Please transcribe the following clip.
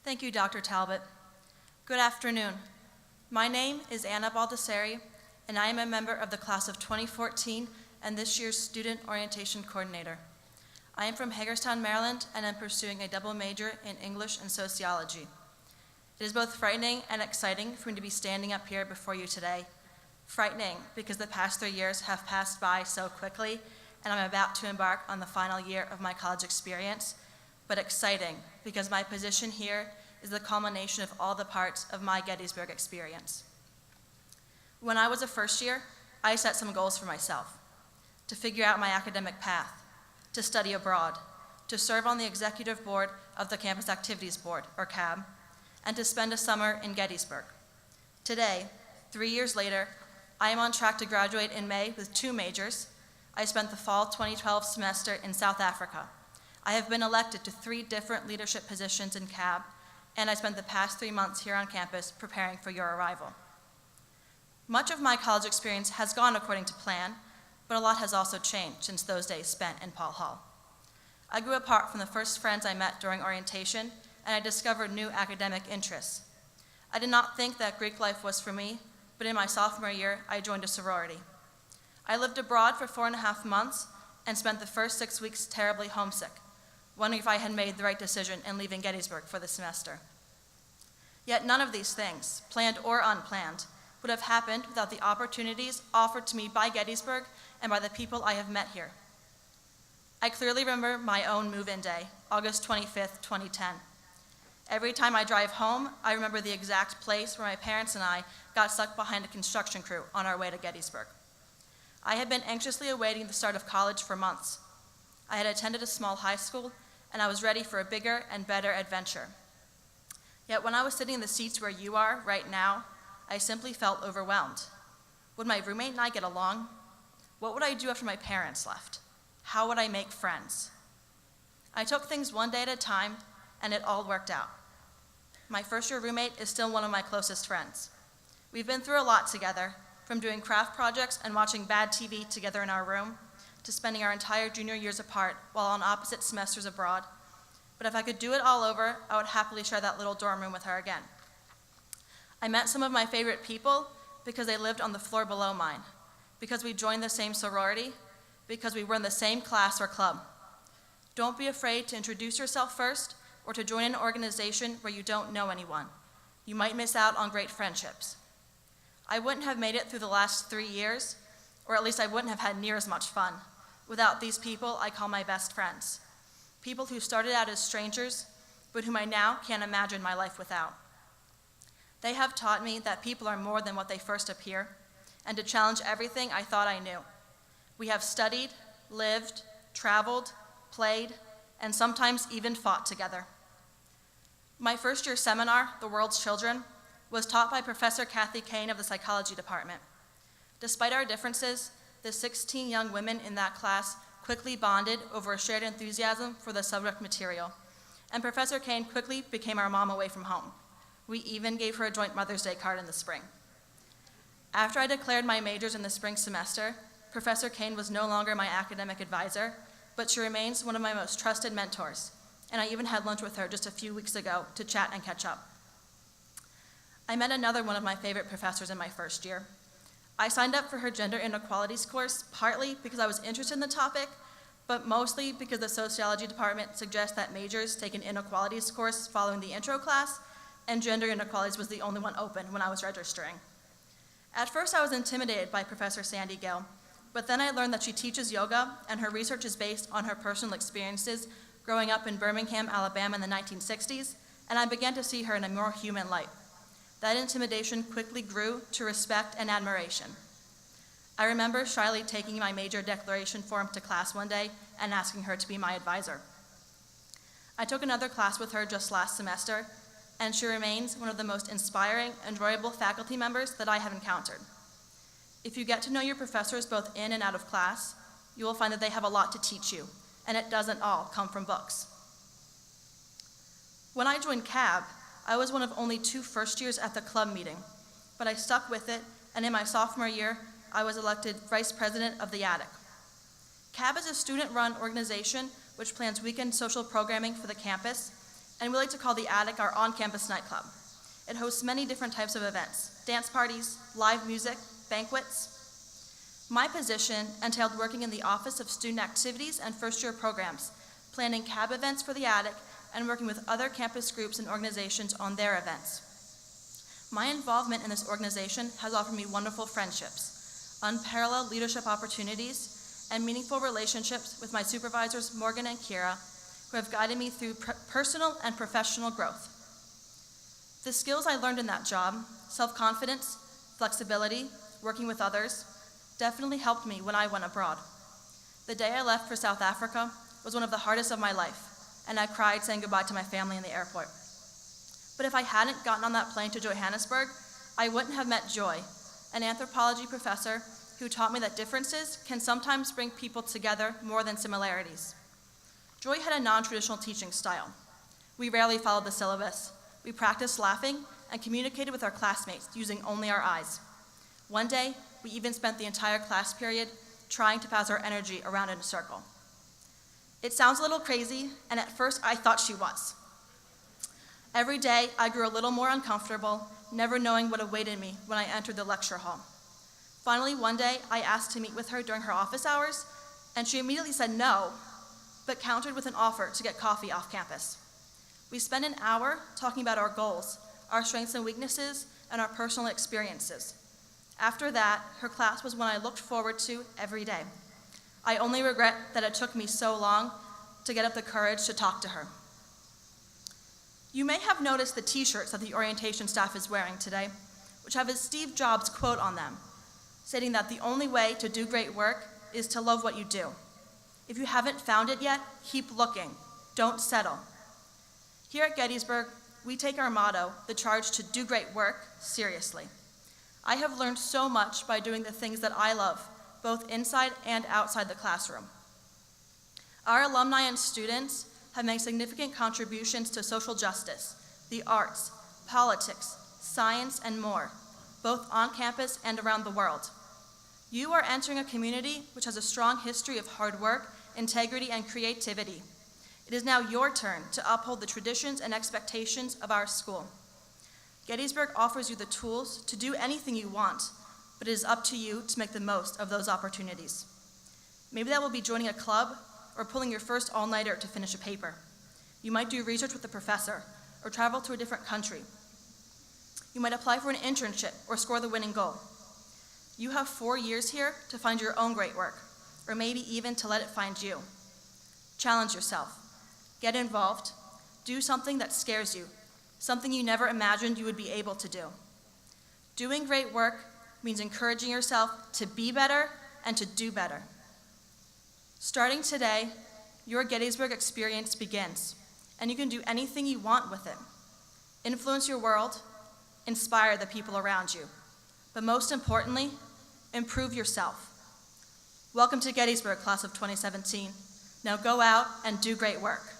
Thank you, Dr. Talbot. Good afternoon. My name is Anna Baldasarre, and I am a member of the class of 2014 and this year's Student Orientation Coordinator. I am from Hagerstown, Maryland, and am pursuing a double major in English and Sociology. It is both frightening and exciting for me to be standing up here before you today. Frightening because the past 3 years have passed by so quickly, and I'm about to embark on the final year of my college experience, but exciting because my position here is the culmination of all the parts of my Gettysburg experience. When I was a first year, I set some goals for myself: to figure out my academic path, to study abroad, to serve on the executive board of the Campus Activities Board, or CAB, and to spend a summer in Gettysburg. Today, 3 years later, I am on track to graduate in May with 2 majors. I spent the fall 2012 semester in South Africa. I have been elected to 3 different leadership positions in CAB, and I spent the past 3 months here on campus preparing for your arrival. Much of my college experience has gone according to plan, but a lot has also changed since those days spent in Paul Hall. I grew apart from the first friends I met during orientation, and I discovered new academic interests. I did not think that Greek life was for me, but in my sophomore year, I joined a sorority. I lived abroad for 4.5 months and spent the first 6 weeks terribly homesick, wondering if I had made the right decision in leaving Gettysburg for the semester. Yet none of these things, planned or unplanned, would have happened without the opportunities offered to me by Gettysburg and by the people I have met here. I clearly remember my own move-in day, August 25th, 2010. Every time I drive home, I remember the exact place where my parents and I got stuck behind a construction crew on our way to Gettysburg. I had been anxiously awaiting the start of college for months. I had attended a small high school, and I was ready for a bigger and better adventure. Yet when I was sitting in the seats where you are right now, I simply felt overwhelmed. Would my roommate and I get along? What would I do after my parents left? How would I make friends? I took things one day at a time, and it all worked out. My first-year roommate is still one of my closest friends. We've been through a lot together, from doing craft projects and watching bad TV together in our room, to spending our entire junior years apart while on opposite semesters abroad. But if I could do it all over, I would happily share that little dorm room with her again. I met some of my favorite people because they lived on the floor below mine, because we joined the same sorority, because we were in the same class or club. Don't be afraid to introduce yourself first or to join an organization where you don't know anyone. You might miss out on great friendships. I wouldn't have made it through the last 3 years, or at least I wouldn't have had near as much fun, without these people I call my best friends. People who started out as strangers, but whom I now can't imagine my life without. They have taught me that people are more than what they first appear, and to challenge everything I thought I knew. We have studied, lived, traveled, played, and sometimes even fought together. My first year seminar, The World's Children, was taught by Professor Kathy Kane of the Psychology Department. Despite our differences, the 16 young women in that class quickly bonded over a shared enthusiasm for the subject material, and Professor Kane quickly became our mom away from home. We even gave her a joint Mother's Day card in the spring. After I declared my majors in the spring semester, Professor Kane was no longer my academic advisor, but she remains one of my most trusted mentors, and I even had lunch with her just a few weeks ago to chat and catch up. I met another one of my favorite professors in my first year. I signed up for her gender inequalities course partly because I was interested in the topic, but mostly because the sociology department suggests that majors take an inequalities course following the intro class, and gender inequalities was the only one open when I was registering. At first I was intimidated by Professor Sandy Gill, but then I learned that she teaches yoga and her research is based on her personal experiences growing up in Birmingham, Alabama in the 1960s, and I began to see her in a more human light. That intimidation quickly grew to respect and admiration. I remember shyly taking my major declaration form to class one day and asking her to be my advisor. I took another class with her just last semester, and she remains one of the most inspiring, enjoyable faculty members that I have encountered. If you get to know your professors both in and out of class, you will find that they have a lot to teach you, and it doesn't all come from books. When I joined CAB, I was one of only 2 first years at the club meeting, but I stuck with it, and in my sophomore year, I was elected vice president of the Attic. CAB is a student-run organization which plans weekend social programming for the campus, and we like to call the Attic our on-campus nightclub. It hosts many different types of events: dance parties, live music, banquets. My position entailed working in the Office of Student Activities and first-year programs, planning cab events for the Attic, and working with other campus groups and organizations on their events. My involvement in this organization has offered me wonderful friendships, unparalleled leadership opportunities, and meaningful relationships with my supervisors, Morgan and Kira, who have guided me through personal and professional growth. The skills I learned in that job, self-confidence, flexibility, working with others, definitely helped me when I went abroad. The day I left for South Africa was one of the hardest of my life, and I cried saying goodbye to my family in the airport. But if I hadn't gotten on that plane to Johannesburg, I wouldn't have met Joy, an anthropology professor who taught me that differences can sometimes bring people together more than similarities. Joy had a non-traditional teaching style. We rarely followed the syllabus. We practiced laughing and communicated with our classmates using only our eyes. One day, we even spent the entire class period trying to pass our energy around in a circle. It sounds a little crazy, and at first I thought she was. Every day, I grew a little more uncomfortable, never knowing what awaited me when I entered the lecture hall. Finally, one day, I asked to meet with her during her office hours, and she immediately said no, but countered with an offer to get coffee off campus. We spent an hour talking about our goals, our strengths and weaknesses, and our personal experiences. After that, her class was one I looked forward to every day. I only regret that it took me so long to get up the courage to talk to her. You may have noticed the t-shirts that the orientation staff is wearing today, which have a Steve Jobs quote on them, stating that the only way to do great work is to love what you do. If you haven't found it yet, keep looking. Don't settle. Here at Gettysburg, we take our motto, the charge to do great work, seriously. I have learned so much by doing the things that I love, both inside and outside the classroom. Our alumni and students have made significant contributions to social justice, the arts, politics, science, and more, both on campus and around the world. You are entering a community which has a strong history of hard work, integrity, and creativity. It is now your turn to uphold the traditions and expectations of our school. Gettysburg offers you the tools to do anything you want, but it is up to you to make the most of those opportunities. Maybe that will be joining a club or pulling your first all-nighter to finish a paper. You might do research with a professor or travel to a different country. You might apply for an internship or score the winning goal. You have 4 years here to find your own great work, or maybe even to let it find you. Challenge yourself. Get involved. Do something that scares you, something you never imagined you would be able to do. Doing great work means encouraging yourself to be better and to do better. Starting today, your Gettysburg experience begins, and you can do anything you want with it. Influence your world, inspire the people around you, but most importantly, improve yourself. Welcome to Gettysburg, class of 2017. Now go out and do great work.